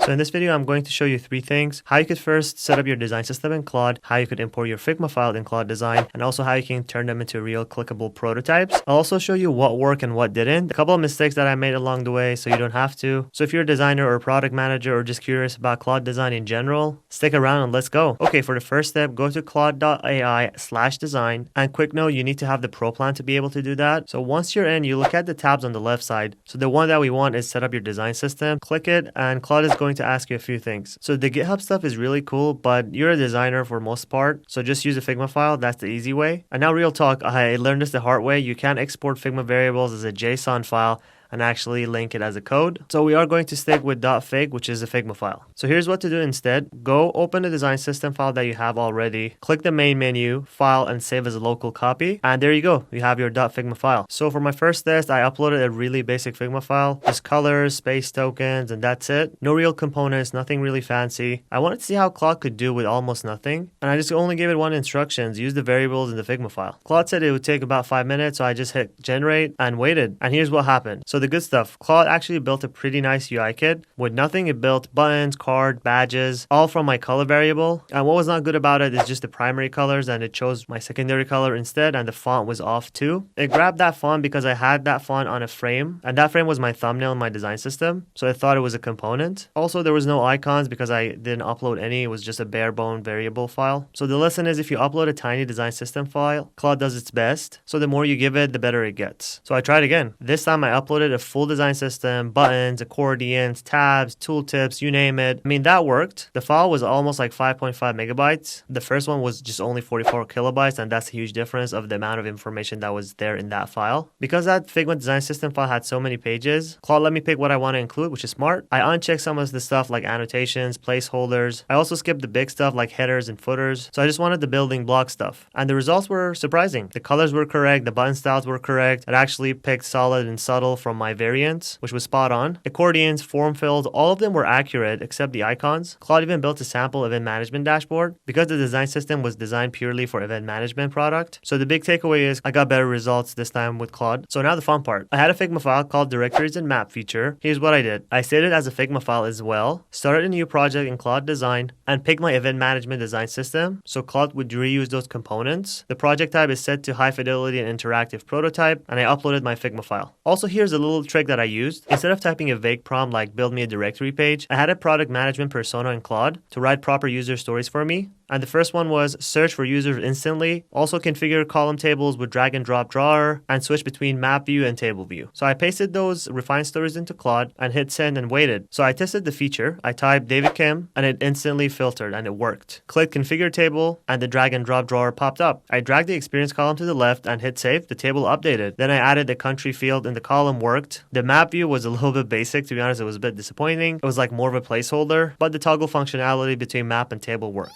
So in this video, I'm going to show you 3 things: how you could first set up your design system in Claude, how you could import your Figma file in Claude Design, and also how you can turn them into real clickable prototypes. I'll also show you what worked and what didn't, a couple of mistakes that I made along the way so you don't have to. So if you're a designer or product manager or just curious about Claude Design in general, stick around and let's go. Okay, for the first step, go to claude.ai/design, and quick note, you need to have the pro plan to be able to do that. So once you're in, you look at the tabs on the left side. So the one that we want is set up your design system. Click it and Claude is going to ask you a few things. So the GitHub stuff is really cool, but you're a designer for most part, so just use a Figma file. That's the easy way. And now real talk, I learned this the hard way. You can export Figma variables as a JSON file and actually link it as a code. So we are going to stick with .fig, which is a Figma file. So here's what to do instead. Go open the design system file that you have already, click the main menu, file, and save as a local copy. And there you go, you have your .figma file. So for my first test, I uploaded a really basic Figma file, just colors, space tokens, and that's it. No real components, nothing really fancy. I wanted to see how Claude could do with almost nothing, and I just only gave it one instructions: use the variables in the Figma file. Claude said it would take about 5 minutes, so I just hit generate and waited. And here's what happened. So the good stuff, Claude actually built a pretty nice UI kit. With nothing, it built buttons, card, badges, all from my color variable. And what was not good about it is just the primary colors, and it chose my secondary color instead, and the font was off too. It grabbed that font because I had that font on a frame, and that frame was my thumbnail in my design system, so I thought it was a component. Also, there was no icons because I didn't upload any. It was just a bare bone variable file. So the lesson is, if you upload a tiny design system file, Claude does its best. So the more you give it, the better it gets. So I tried again. This time I uploaded a full design system, buttons, accordions, tabs, tooltips, you name it. I mean, that worked. The file was almost like 5.5 megabytes. The first one was just only 44 kilobytes, and that's a huge difference of the amount of information that was there in that file. Because that Figma design system file had so many pages, Claude let me pick what I want to include, which is smart. I unchecked some of the stuff like annotations, placeholders. I also skipped the big stuff like headers and footers. So I just wanted the building block stuff. And the results were surprising. The colors were correct, the button styles were correct. It actually picked solid and subtle from my variants, which was spot on. Accordions, form fills, all of them were accurate except the icons. Claude even built a sample event management dashboard because the design system was designed purely for event management product. So the big takeaway is I got better results this time with Claude. So now the fun part. I had a Figma file called directories and map feature. Here's what I did. I saved it as a Figma file as well, started a new project in Claude Design, and picked my event management design system so Claude would reuse those components. The project type is set to high fidelity and interactive prototype, and I uploaded my Figma file. Also, here's a little trick that I used. Instead of typing a vague prompt like build me a directory page, I had a product management persona in Claude to write proper user stories for me. And the first one was search for users instantly, also configure column tables with drag and drop drawer, and switch between map view and table view. So I pasted those refined stories into Claude and hit send and waited. So I tested the feature. I typed David Kim and it instantly filtered and it worked. Click configure table and the drag and drop drawer popped up. I dragged the experience column to the left and hit save. The table updated. Then I added the country field in the column, worked. The map view was a little bit basic, to be honest. It was a bit disappointing. It was like more of a placeholder, but the toggle functionality between map and table worked.